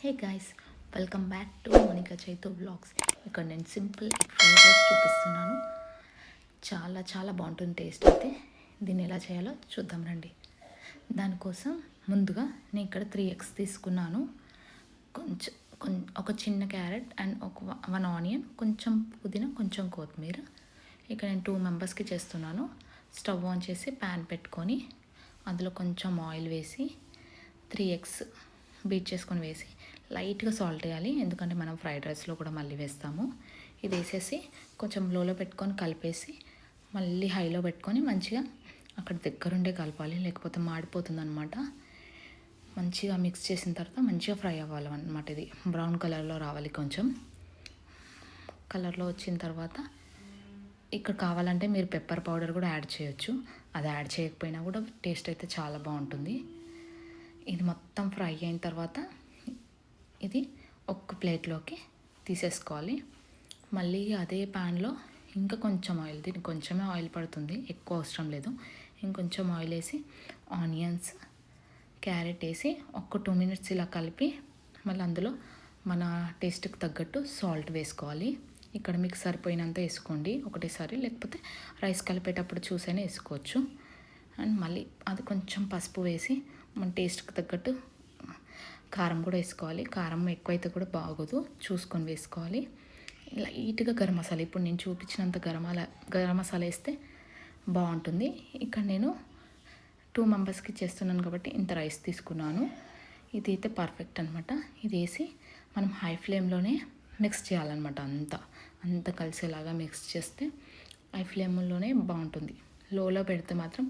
Hey guys, welcome back to Monika Chaitu blogs. ఇక్కడ నేను simple egg fried rice చూపిస్తున్నాను. చాలా చాలా బాగుంటుంది టేస్ట్. అయితే దీన్ని ఎలా చేయాలో చూద్దాం రండి. దానికోసం ముందుగా నేను ఇక్కడ 3 ఎగ్స్ తీసుకున్నాను. కొంచెం ఒక చిన్న క్యారెట్ అండ్ ఒక 1 ఆనియన్, కొంచెం పుదీనా, కొంచెం కొత్తిమీర. ఇక్కడ నేను 2 మెంబర్స్కి చేస్తున్నాను. స్టవ్ ఆన్ చేసి ప్యాన్ పెట్టుకొని అందులో కొంచెం ఆయిల్ వేసి 3 ఎగ్స్ బీట్ చేసుకొని వేసి లైట్గా సాల్ట్ వేయాలి, ఎందుకంటే మనం ఫ్రైడ్ రైస్లో కూడా మళ్ళీ వేస్తాము. ఇది వేసేసి కొంచెం లోలో పెట్టుకొని కలిపేసి మళ్ళీ హైలో పెట్టుకొని మంచిగా అక్కడ దగ్గరుండే కలపాలి, లేకపోతే మాడిపోతుంది అనమాట. మంచిగా మిక్స్ చేసిన తర్వాత మంచిగా ఫ్రై అవ్వాలి అనమాట. ఇది బ్రౌన్ కలర్లో రావాలి. కొంచెం కలర్లో వచ్చిన తర్వాత ఇక్కడ కావాలంటే మీరు పెప్పర్ పౌడర్ కూడా యాడ్ చేయొచ్చు. అది యాడ్ చేయకపోయినా కూడా టేస్ట్ అయితే చాలా బాగుంటుంది. ఇది మొత్తం ఫ్రై అయిన తర్వాత ఇది ఒక్క ప్లేట్లోకి తీసేసుకోవాలి. మళ్ళీ అదే ప్యాన్లో ఇంకా కొంచెం ఆయిల్, దీనికి కొంచెమే ఆయిల్ పడుతుంది, ఎక్కువ అవసరం లేదు. ఇంకొంచెం ఆయిల్ వేసి ఆనియన్స్, క్యారెట్ వేసి ఒక 2 మినిట్స్ ఇలా కలిపి మళ్ళీ అందులో మన టేస్ట్కి తగ్గట్టు సాల్ట్ వేసుకోవాలి. ఇక్కడ మీకు సరిపోయినంత వేసుకోండి ఒకటేసారి, లేకపోతే రైస్ కలిపేటప్పుడు చూసైనా వేసుకోవచ్చు. అండ్ మళ్ళీ అది కొంచెం పసుపు వేసి మన టేస్ట్కి తగ్గట్టు కారం కూడా వేసుకోవాలి. కారం ఎక్కువైతే కూడా బాగోదు, చూసుకొని వేసుకోవాలి. లైట్గా గరం మసాలా, ఇప్పుడు నేను చూపించినంత గరం మసాలా వేస్తే బాగుంటుంది. ఇక్కడ నేను 2 మెంబర్స్కి చేస్తున్నాను కాబట్టి ఇంత రైస్ తీసుకున్నాను. ఇది అయితే పర్ఫెక్ట్ అనమాట. ఇది వేసి మనం హై ఫ్లేమ్లోనే మిక్స్ చేయాలన్నమాట. అంతా కలిసేలాగా మిక్స్ చేస్తే హై ఫ్లేమ్లోనే బాగుంటుంది. లోలో పెడితే మాత్రం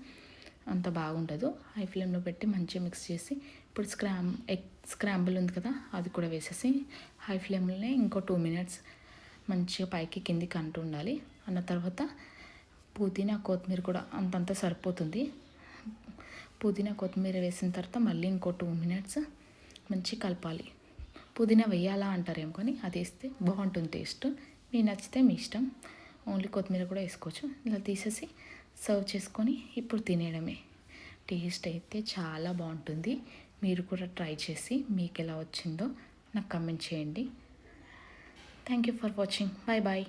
అంత బాగుండదు. హై ఫ్లేమ్లో పెట్టి మంచిగా మిక్స్ చేసి ఇప్పుడు ఎగ్ స్క్రాంబుల్ ఉంది కదా, అది కూడా వేసేసి హై ఫ్లేమ్లోనే ఇంకో 2 మినిట్స్ మంచిగా పైకి కిందికి అంటూ ఉండాలి. అన్న తర్వాత పుదీనా కొత్తిమీర కూడా అంతంతా సరిపోతుంది. పుదీనా కొత్తిమీర వేసిన తర్వాత మళ్ళీ ఇంకో 2 మినిట్స్ మంచిగా కలపాలి. పుదీనా వేయాలా అంటారేమో, కానీ అది వేస్తే బాగుంటుంది టేస్ట్. మీకు నచ్చితే మీ ఇష్టం, ఓన్లీ కొత్తిమీర కూడా వేసుకోవచ్చు. ఇలా తీసేసి సర్వ్ చేసుకొని ఇప్పుడు తినేయడమే. టేస్ట్ అయితే చాలా బాగుంటుంది. మీరు కూడా ట్రై చేసి మీకు ఎలా వచ్చిందో నాకు కమెంట్ చేయండి. Thank you for watching. Bye bye.